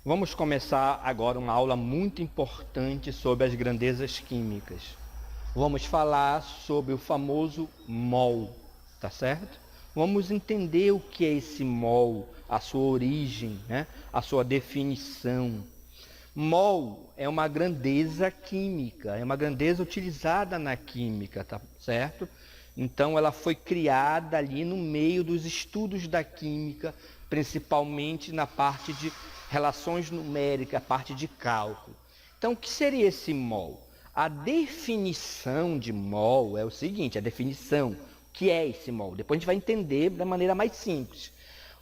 Vamos começar agora uma aula muito importante sobre as grandezas químicas. Vamos falar sobre o famoso mol, tá certo? Vamos entender o que é esse mol, a sua origem, né? A sua definição. Mol é uma grandeza química, é uma grandeza utilizada na química, tá certo? Então ela foi criada ali no meio dos estudos da química, principalmente na parte de relações numéricas, a parte de cálculo. Então o que seria esse mol? A definição de mol é o seguinte, a definição, o que é esse mol? Depois a gente vai entender da maneira mais simples.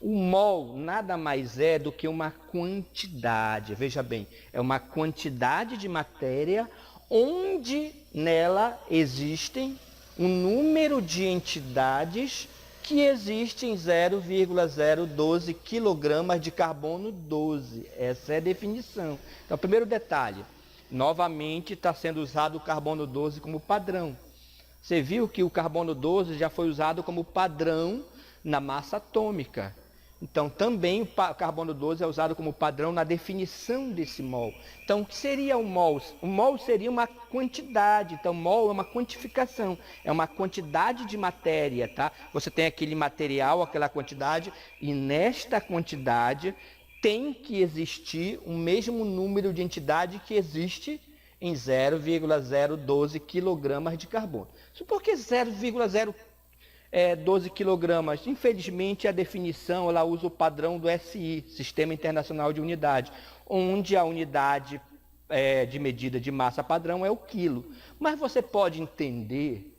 O mol nada mais é do que uma quantidade, veja bem, é uma quantidade de matéria onde nela existem um número de entidades que existem 0,012 quilogramas de carbono 12. Essa é a definição. Então, primeiro detalhe, novamente está sendo usado o carbono 12 como padrão. Você viu que o carbono 12 já foi usado como padrão na massa atômica. Então, também o carbono 12 é usado como padrão na definição desse mol. Então, o que seria o mol? O mol seria uma quantidade. Então, mol é uma quantificação. É uma quantidade de matéria, tá? Você tem aquele material, aquela quantidade, e nesta quantidade tem que existir o mesmo número de entidade que existe em 0,012 quilogramas de carbono. Por que 0,012 quilogramas? Infelizmente, a definição ela usa o padrão do SI, Sistema Internacional de Unidade, onde a unidade de medida de massa padrão é o quilo. Mas você pode entender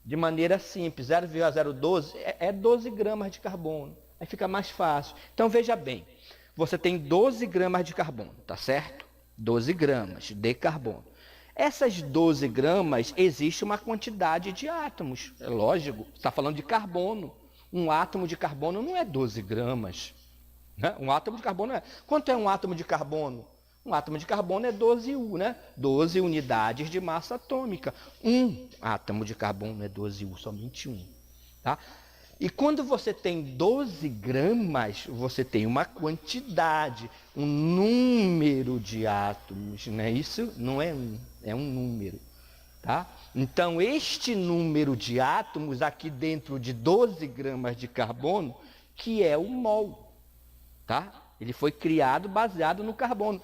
de maneira simples, 0,012 é 12 gramas de carbono. Aí fica mais fácil. Então, veja bem, você tem 12 gramas de carbono, tá certo? 12 gramas de carbono. Essas 12 gramas, existe uma quantidade de átomos. É lógico, você está falando de carbono. Um átomo de carbono não é 12 gramas. Né? Um átomo de carbono é... Quanto é um átomo de carbono? Um átomo de carbono é 12 U, né? 12 unidades de massa atômica. Um átomo de carbono é 12 U, somente um. Tá? E quando você tem 12 gramas, você tem uma quantidade, um número de átomos, não é isso? Não é um, é um número, tá? Então, este número de átomos aqui dentro de 12 gramas de carbono, que é o mol, tá? Ele foi criado baseado no carbono,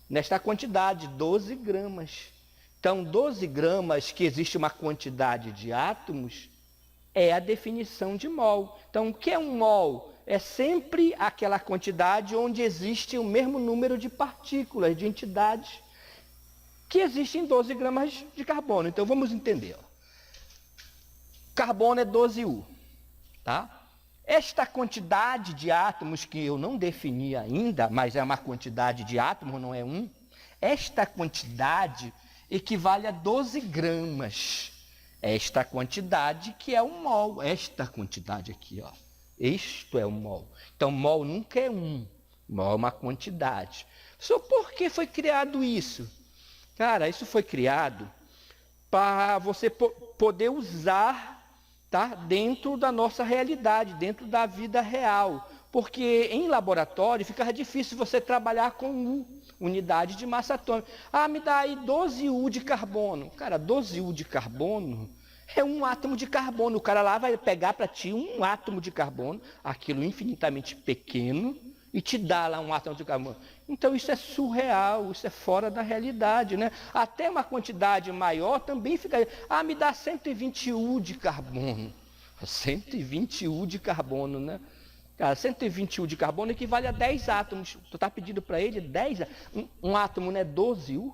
nesta quantidade, 12 gramas. Então, 12 gramas, que existe uma quantidade de átomos, é a definição de mol. Então, o que é um mol? É sempre aquela quantidade onde existe o mesmo número de partículas, de entidades, que existem em 12 gramas de carbono. Então, vamos entender. Carbono é 12U, tá? Esta quantidade de átomos, que eu não defini ainda, mas é uma quantidade de átomos, não é um, esta quantidade equivale a 12 gramas. Esta quantidade que é o mol, esta quantidade aqui, ó. Isto é o mol. Então, mol nunca é um, mol é uma quantidade. Só por que foi criado isso? Cara, isso foi criado para você poder usar, tá, dentro da nossa realidade, dentro da vida real. Porque em laboratório fica difícil você trabalhar com U, unidade de massa atômica. Ah, me dá aí 12 U de carbono. Cara, 12 U de carbono é um átomo de carbono. O cara lá vai pegar para ti um átomo de carbono, aquilo infinitamente pequeno, e te dá lá um átomo de carbono. Então isso é surreal, isso é fora da realidade, né? Até uma quantidade maior também fica... Ah, me dá 120 U de carbono. 120 U de carbono, né? Cara, 120 U de carbono equivale a 10 átomos. Tu está pedindo para ele 10? Um átomo não é 12 U?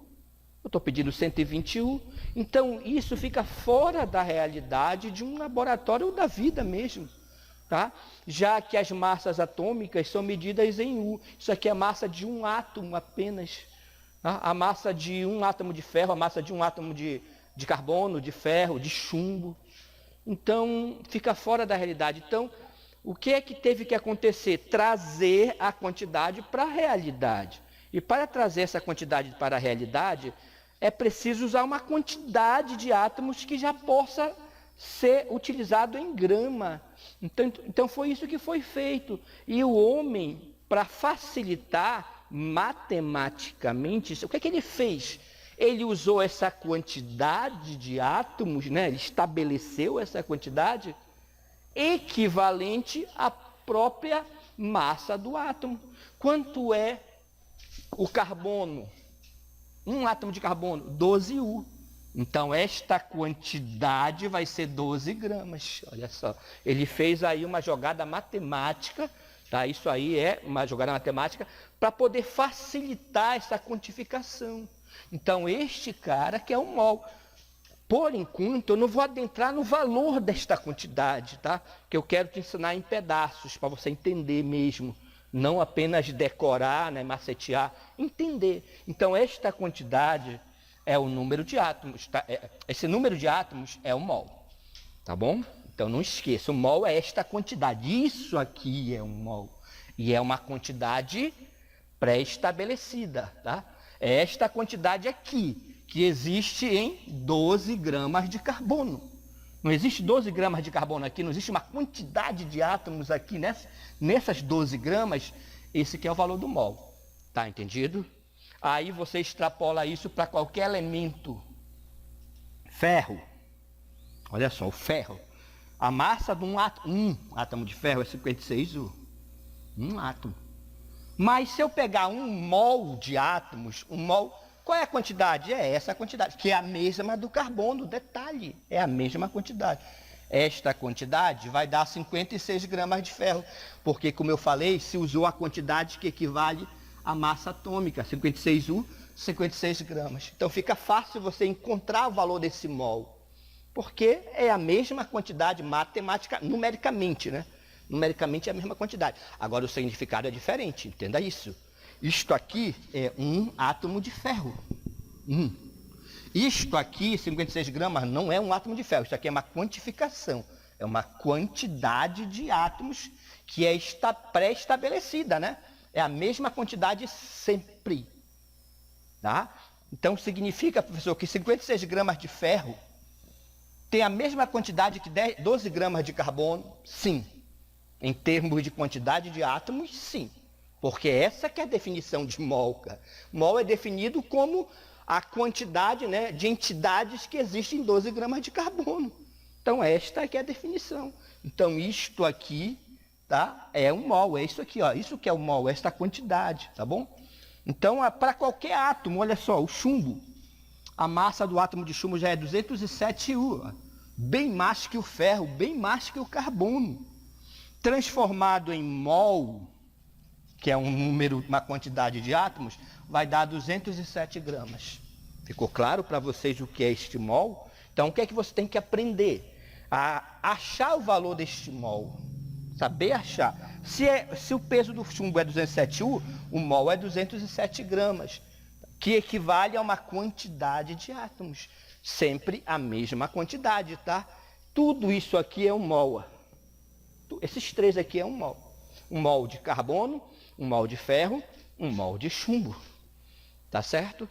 Eu estou pedindo 120 U. Então, isso fica fora da realidade de um laboratório da vida mesmo. Tá? Já que as massas atômicas são medidas em U. Isso aqui é a massa de um átomo apenas. Tá? A massa de um átomo de ferro, a massa de um átomo de carbono, de ferro, de chumbo. Então, fica fora da realidade. Então, o que é que teve que acontecer? Trazer a quantidade para a realidade. E para trazer essa quantidade para a realidade, é preciso usar uma quantidade de átomos que já possa ser utilizado em grama. Então foi isso que foi feito. E o homem, para facilitar matematicamente, o que é que ele fez? Ele usou essa quantidade de átomos, né? Ele estabeleceu essa quantidade equivalente à própria massa do átomo. Quanto é o carbono? Um átomo de carbono, 12U. Então, esta quantidade vai ser 12 gramas. Olha só, ele fez aí uma jogada matemática, tá? Isso aí é uma jogada matemática para poder facilitar essa quantificação. Então, este cara que é o mol. Por enquanto, eu não vou adentrar no valor desta quantidade, tá? Que eu quero te ensinar em pedaços, para você entender mesmo. Não apenas decorar, né, macetear, entender. Então, esta quantidade é o número de átomos, tá? Esse número de átomos é o mol, tá bom? Então, não esqueça, o mol é esta quantidade. Isso aqui é um mol. E é uma quantidade pré-estabelecida, tá? É esta quantidade aqui, que existe em 12 gramas de carbono. Não existe 12 gramas de carbono aqui, não existe uma quantidade de átomos aqui nessas 12 gramas. Esse que é o valor do mol. Tá entendido? Aí você extrapola isso para qualquer elemento. Ferro. Olha só, o ferro. A massa de um átomo de ferro é 56U. Um átomo. Mas se eu pegar um mol de átomos, um mol, qual é a quantidade? É essa quantidade, que é a mesma do carbono, detalhe, é a mesma quantidade. Esta quantidade vai dar 56 gramas de ferro, porque, como eu falei, se usou a quantidade que equivale à massa atômica, 56U, 56 gramas. Então fica fácil você encontrar o valor desse mol, porque é a mesma quantidade matemática, numericamente, né? Numericamente é a mesma quantidade. Agora o significado é diferente, entenda isso. Isto aqui é um átomo de ferro. Isto aqui, 56 gramas, não é um átomo de ferro. Isso aqui é uma quantificação. É uma quantidade de átomos que está pré-estabelecida, né? É a mesma quantidade sempre. Tá? Então significa, professor, que 56 gramas de ferro tem a mesma quantidade que 12 gramas de carbono? Sim. Em termos de quantidade de átomos, sim. Porque essa que é a definição de mol, cara. Mol é definido como a quantidade, né, de entidades que existem em 12 gramas de carbono. Então, esta que é a definição. Então, isto aqui, tá, é um mol. É isso aqui, ó. Isso que é o mol, esta quantidade, tá bom? Então, para qualquer átomo, olha só, o chumbo. A massa do átomo de chumbo já é 207U. Ó, bem mais que o ferro, bem mais que o carbono. Transformado em mol, que é um número, uma quantidade de átomos, vai dar 207 gramas. Ficou claro para vocês o que é este mol? Então, o que é que você tem que aprender? A achar o valor deste mol. Saber achar. Se o peso do chumbo é 207U, o mol é 207 gramas, que equivale a uma quantidade de átomos. Sempre a mesma quantidade, tá? Tudo isso aqui é um mol. Esses três aqui é um mol. Um mol de carbono, um mol de ferro, um mol de chumbo. Tá certo?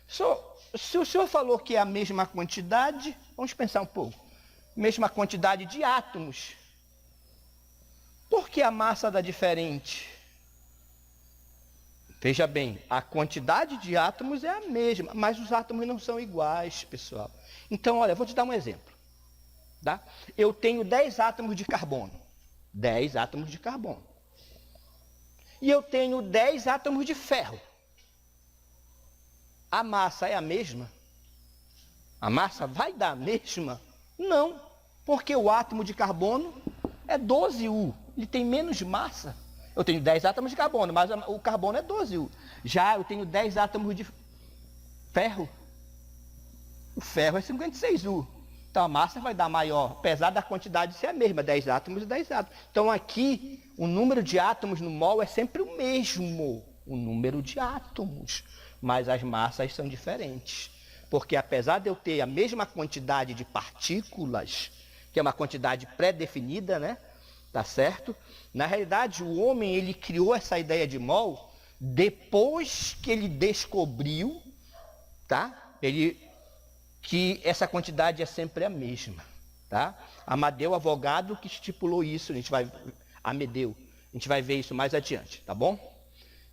Se o senhor falou que é a mesma quantidade, vamos pensar um pouco. Mesma quantidade de átomos. Por que a massa dá diferente? Veja bem, a quantidade de átomos é a mesma, mas os átomos não são iguais, pessoal. Então, olha, vou te dar um exemplo. Tá? Eu tenho 10 átomos de carbono. 10 átomos de carbono. E eu tenho 10 átomos de ferro. A massa é a mesma? A massa vai dar a mesma? Não, porque o átomo de carbono é 12U. Ele tem menos massa. Eu tenho 10 átomos de carbono, mas o carbono é 12U. Já eu tenho 10 átomos de ferro. O ferro é 56U. Então a massa vai dar maior, apesar da quantidade ser a mesma, 10 átomos e 10 átomos. Então aqui, o número de átomos no mol é sempre o mesmo, o número de átomos, mas as massas são diferentes. Porque apesar de eu ter a mesma quantidade de partículas, que é uma quantidade pré-definida, né? Tá certo? Na realidade, o homem, ele criou essa ideia de mol depois que ele descobriu, tá? Que essa quantidade é sempre a mesma, tá? Amadeu Avogadro que estipulou isso, Amedeu A gente vai ver isso mais adiante, tá bom?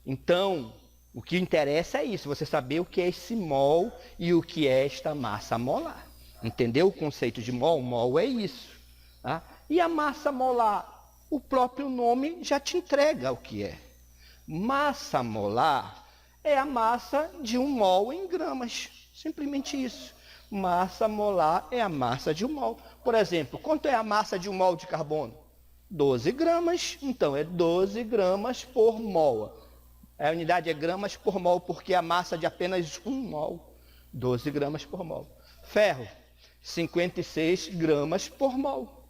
Então, o que interessa é isso, você saber o que é esse mol e o que é esta massa molar. Entendeu o conceito de mol? Mol é isso. Tá? E a massa molar, o próprio nome já te entrega o que é. Massa molar é a massa de um mol em gramas. Simplesmente isso. Massa molar é a massa de um mol. Por exemplo, quanto é a massa de um mol de carbono? 12 gramas. Então, é 12 gramas por mol. A unidade é gramas por mol, porque é a massa de apenas um mol. 12 gramas por mol. Ferro, 56 gramas por mol.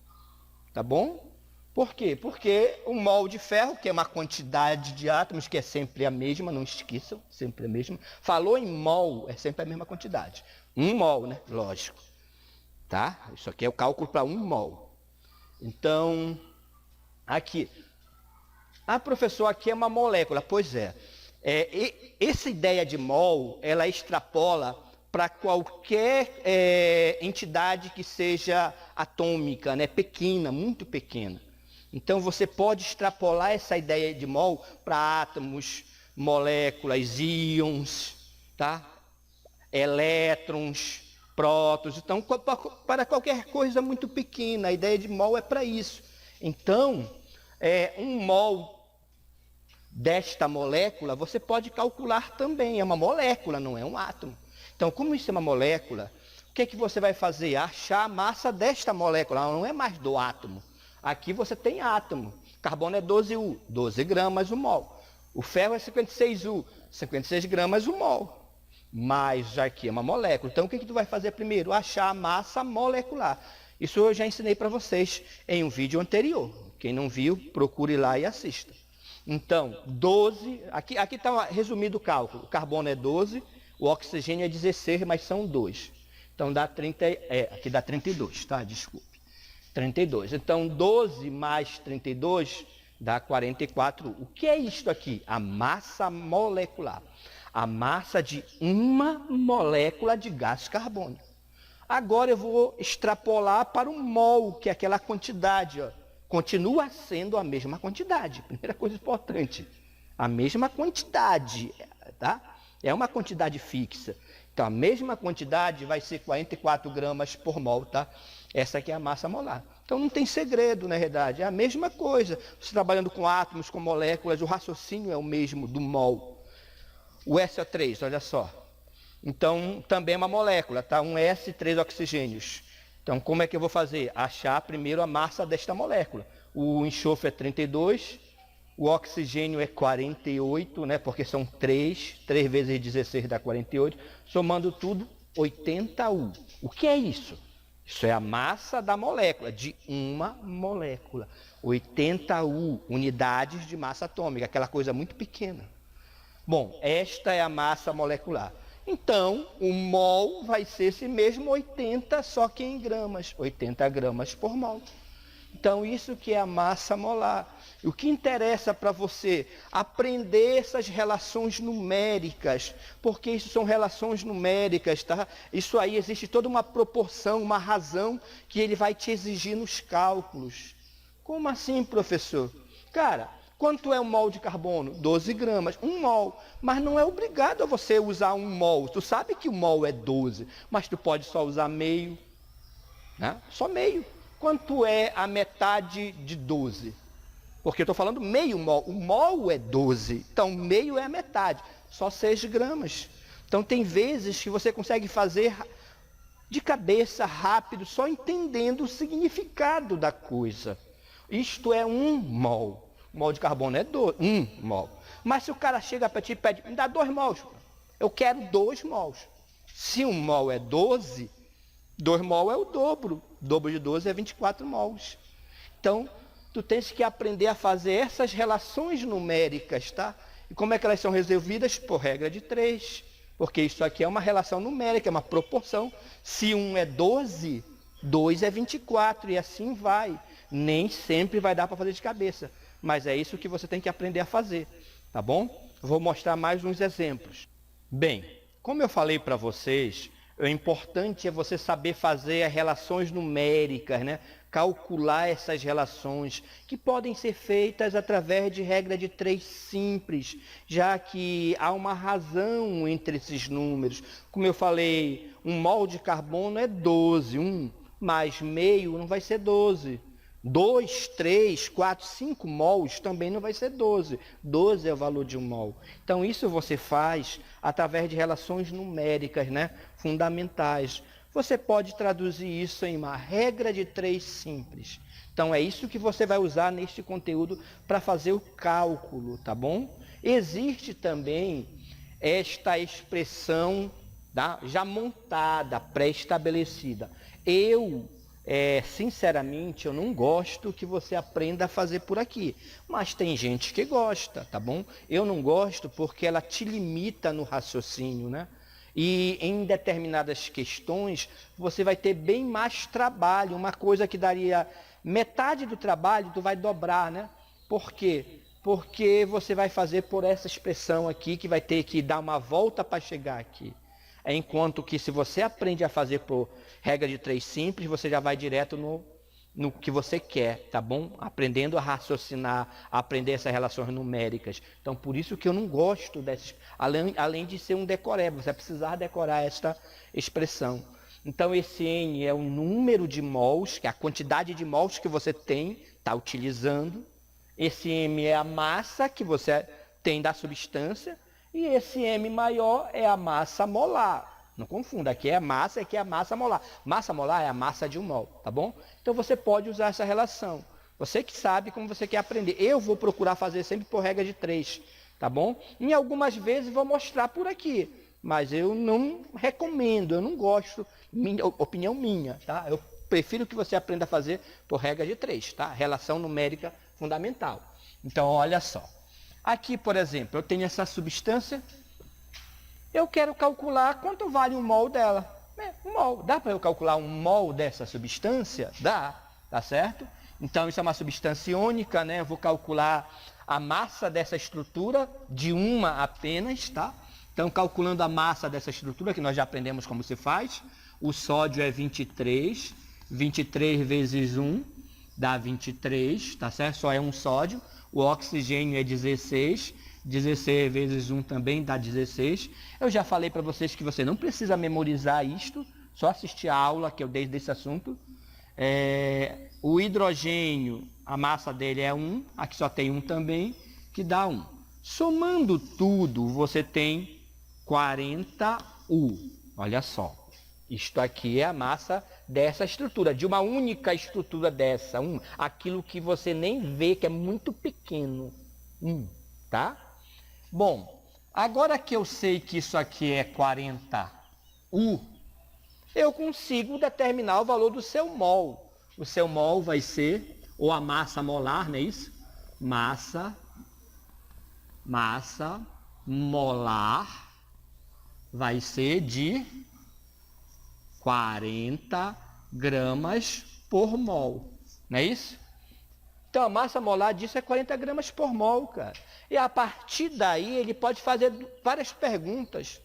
Tá bom? Por quê? Porque um mol de ferro, que é uma quantidade de átomos, que é sempre a mesma, não esqueçam, sempre a mesma. Falou em mol, é sempre a mesma quantidade. Um mol, né? Lógico. Tá? Isso aqui é o cálculo para um mol. Então, aqui. Ah, professor, aqui é uma molécula. Pois é. Essa ideia de mol, ela extrapola para qualquer entidade que seja atômica, né? Pequena, muito pequena. Então, você pode extrapolar essa ideia de mol para átomos, moléculas, íons, tá? Elétrons, prótons. Então, para qualquer coisa muito pequena, a ideia de mol é para isso. Então, um mol desta molécula, você pode calcular também. É uma molécula, não é um átomo. Então, como isso é uma molécula, o que você vai fazer? Achar a massa desta molécula, ela não é mais do átomo. Aqui você tem átomo. Carbono é 12U, 12 gramas o mol. O ferro é 56U, 56 gramas o mol. Mas aqui é uma molécula. Então, o que tu vai fazer primeiro? Achar a massa molecular. Isso eu já ensinei para vocês em um vídeo anterior. Quem não viu, procure lá e assista. Então, 12, aqui está resumido o cálculo. O carbono é 12, o oxigênio é 16, mas são 2. Então, dá 30, aqui dá 32, tá? Desculpe. 32. Então, 12 mais 32 dá 44. O que é isto aqui? A massa molecular. A massa de uma molécula de gás carbônico. Agora eu vou extrapolar para o mol, que é aquela quantidade. Ó. Continua sendo a mesma quantidade. Primeira coisa importante. A mesma quantidade, tá? É uma quantidade fixa. Então, a mesma quantidade vai ser 44 gramas por mol, tá? Essa aqui é a massa molar. Então, não tem segredo, na verdade. É a mesma coisa. Você trabalhando com átomos, com moléculas, o raciocínio é o mesmo do mol. O SO3, olha só. Então, também é uma molécula, tá? Um S, 3 oxigênios. Então, como é que eu vou fazer? Achar primeiro a massa desta molécula. O enxofre é 32, o oxigênio é 48, né? Porque são 3 vezes 16 dá 48. Somando tudo, 80U. O que é isso? Isso é a massa da molécula, de uma molécula. 80U, unidades de massa atômica, aquela coisa muito pequena. Bom, esta é a massa molecular. Então, o mol vai ser esse mesmo 80, só que em gramas. 80 gramas por mol. Então, isso que é a massa molar. O que interessa para você? Aprender essas relações numéricas, porque isso são relações numéricas, tá? Isso aí existe toda uma proporção, uma razão que ele vai te exigir nos cálculos. Como assim, professor? Cara, quanto é um mol de carbono? 12 gramas, 1 mol. Mas não é obrigado a você usar 1 mol. Tu sabe que o mol é 12, mas tu pode só usar meio, né? Só meio. Quanto é a metade de 12? Porque eu estou falando meio mol. O mol é 12, então meio é a metade. Só 6 gramas. Então tem vezes que você consegue fazer de cabeça, rápido, só entendendo o significado da coisa. Isto é 1 mol. O mol de carbono é 1 mol. Mas se o cara chega para ti e pede, me dá 2 mols. Eu quero 2 mols. Se 1 mol é 12, 2 mol é o dobro. O dobro de 12 é 24 mols. Então, tu tens que aprender a fazer essas relações numéricas, tá? E como é que elas são resolvidas? Por regra de 3. Porque isso aqui é uma relação numérica, é uma proporção. Se 1 é 12, 2 é 24 e assim vai. Nem sempre vai dar para fazer de cabeça. Mas é isso que você tem que aprender a fazer, tá bom? Vou mostrar mais uns exemplos. Bem, como eu falei para vocês, O importante é você saber fazer as relações numéricas, né? Calcular essas relações, que podem ser feitas através de regra de 3 simples, já que há uma razão entre esses números. Como eu falei, 1 mol de carbono é 12, 1 mais meio não vai ser 12. 2, 3, 4, 5 mols também não vai ser 12. 12 é o valor de 1 mol. Então, isso você faz através de relações numéricas, né? Fundamentais. Você pode traduzir isso em uma regra de 3 simples. Então, é isso que você vai usar neste conteúdo para fazer o cálculo, tá bom? Existe também esta expressão, tá? Já montada, pré-estabelecida. Sinceramente, eu não gosto que você aprenda a fazer por aqui, mas tem gente que gosta, tá bom? Eu não gosto porque ela te limita no raciocínio, né? E em determinadas questões, você vai ter bem mais trabalho, uma coisa que daria metade do trabalho, tu vai dobrar, né? Por quê? Porque você vai fazer por essa expressão aqui, que vai ter que dar uma volta para chegar aqui. Enquanto que se você aprende a fazer por regra de 3 simples, você já vai direto no que você quer, tá bom? Aprendendo a raciocinar, a aprender essas relações numéricas. Então, por isso que eu não gosto dessas, além de ser um decoreba, você vai precisar decorar esta expressão. Então, esse N é o número de mols, que é a quantidade de mols que você está utilizando. Esse M é a massa que você tem da substância. E esse M maior é a massa molar. Não confunda, aqui é a massa molar. Massa molar é a massa de 1 mol, tá bom? Então você pode usar essa relação. Você que sabe como você quer aprender. Eu vou procurar fazer sempre por regra de 3, tá bom? Em algumas vezes vou mostrar por aqui, mas eu não recomendo, eu não gosto, opinião minha, tá? Eu prefiro que você aprenda a fazer por regra de 3, tá? Relação numérica fundamental. Então, olha só. Aqui, por exemplo, eu tenho essa substância, eu quero calcular quanto vale 1 mol dela. 1 mol, dá para eu calcular 1 mol dessa substância? Dá, tá certo? Então, isso é uma substância iônica, né? Eu vou calcular a massa dessa estrutura de uma apenas, tá? Então, calculando a massa dessa estrutura, que nós já aprendemos como se faz, o sódio é 23, 23 vezes 1 dá 23, tá certo? Só é um sódio. O oxigênio é 16, 16 vezes 1 também dá 16. Eu já falei para vocês que você não precisa memorizar isto, só assistir a aula que eu dei desse assunto. O hidrogênio, a massa dele é 1, aqui só tem 1 também, que dá 1. Somando tudo, você tem 40U. Olha só, isto aqui é a massa dessa estrutura, de uma única estrutura dessa, aquilo que você nem vê, que é muito pequeno, tá? Bom, agora que eu sei que isso aqui é 40U, eu consigo determinar o valor do seu mol. O seu mol vai ser, ou a massa molar, não é isso? Massa molar vai ser de 40 gramas por mol, não é isso? Então, a massa molar disso é 40 gramas por mol, cara. E a partir daí, ele pode fazer várias perguntas.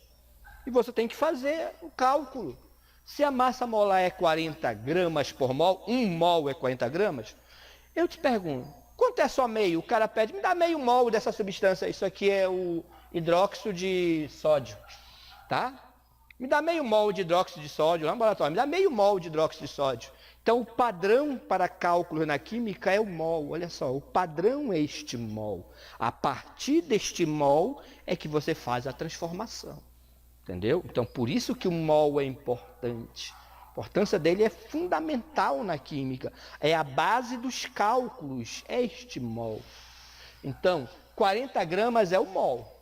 E você tem que fazer o cálculo. Se a massa molar é 40 gramas por mol, 1 mol é 40 gramas, eu te pergunto, quanto é só meio? O cara pede, me dá meio mol dessa substância. Isso aqui é o hidróxido de sódio, tá? Me dá meio mol de hidróxido de sódio lá no laboratório. Me dá meio mol de hidróxido de sódio. Então, o padrão para cálculo na química é o mol. Olha só, o padrão é este mol. A partir deste mol é que você faz a transformação. Entendeu? Então, por isso que o mol é importante. A importância dele é fundamental na química. É a base dos cálculos, é este mol. Então, 40 gramas é o mol.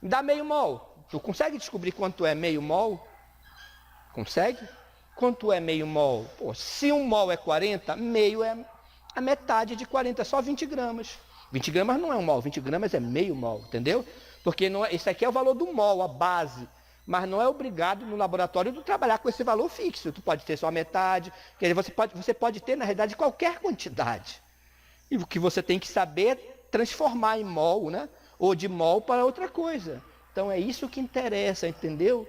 Me dá meio mol. Tu consegue descobrir quanto é meio mol? Consegue? Quanto é meio mol? Pô, se 1 mol é 40, meio é a metade de 40, só 20 gramas. 20 gramas não é 1 mol, 20 gramas é meio mol, entendeu? Porque não é, esse aqui é o valor do mol, a base. Mas não é obrigado no laboratório tu trabalhar com esse valor fixo. Tu pode ter só a metade, quer dizer, você pode ter, na realidade, qualquer quantidade. E o que você tem que saber é transformar em mol, né? Ou de mol para outra coisa. Então, é isso que interessa, entendeu?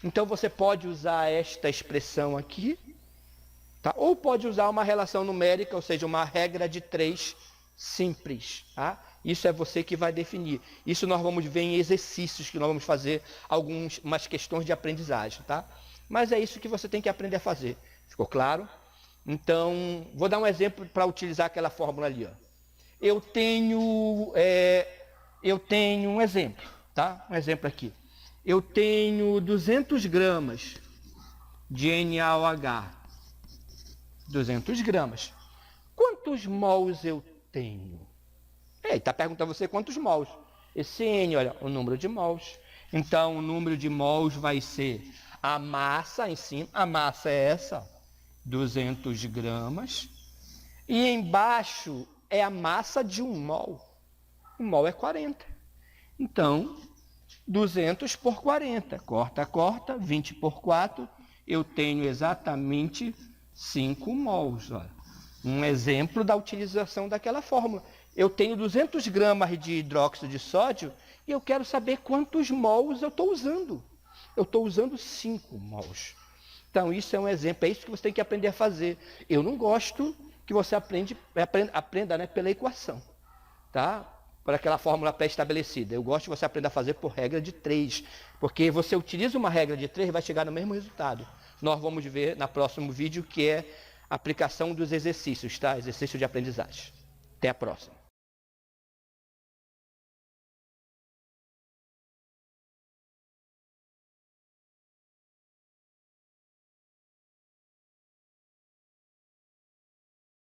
Então, você pode usar esta expressão aqui, tá? Ou pode usar uma relação numérica, ou seja, uma regra de 3 simples. Tá? Isso é você que vai definir. Isso nós vamos ver em exercícios que nós vamos fazer umas questões de aprendizagem. Tá? Mas é isso que você tem que aprender a fazer. Ficou claro? Então, vou dar um exemplo para utilizar aquela fórmula ali. Ó. Eu tenho um exemplo. Tá? Um exemplo aqui. Eu tenho 200 gramas de NaOH. 200 gramas. Quantos mols eu tenho? Está perguntando a você quantos mols. Esse N, olha, o número de mols. Então, o número de mols vai ser a massa em cima. A massa é essa, 200 gramas. E embaixo é a massa de 1 mol. 1 mol é 40. Então, 200 por 40. Corta, corta. 20 por 4. Eu tenho exatamente 5 mols. Olha. Um exemplo da utilização daquela fórmula. Eu tenho 200 gramas de hidróxido de sódio e eu quero saber quantos mols eu estou usando. Eu estou usando 5 mols. Então, isso é um exemplo. É isso que você tem que aprender a fazer. Eu não gosto que você aprenda né, pela equação. Tá? Por aquela fórmula pré-estabelecida. Eu gosto que você aprenda a fazer por regra de 3. Porque você utiliza uma regra de 3 e vai chegar no mesmo resultado. Nós vamos ver no próximo vídeo que é a aplicação dos exercícios, tá? Exercício de aprendizagem. Até a próxima.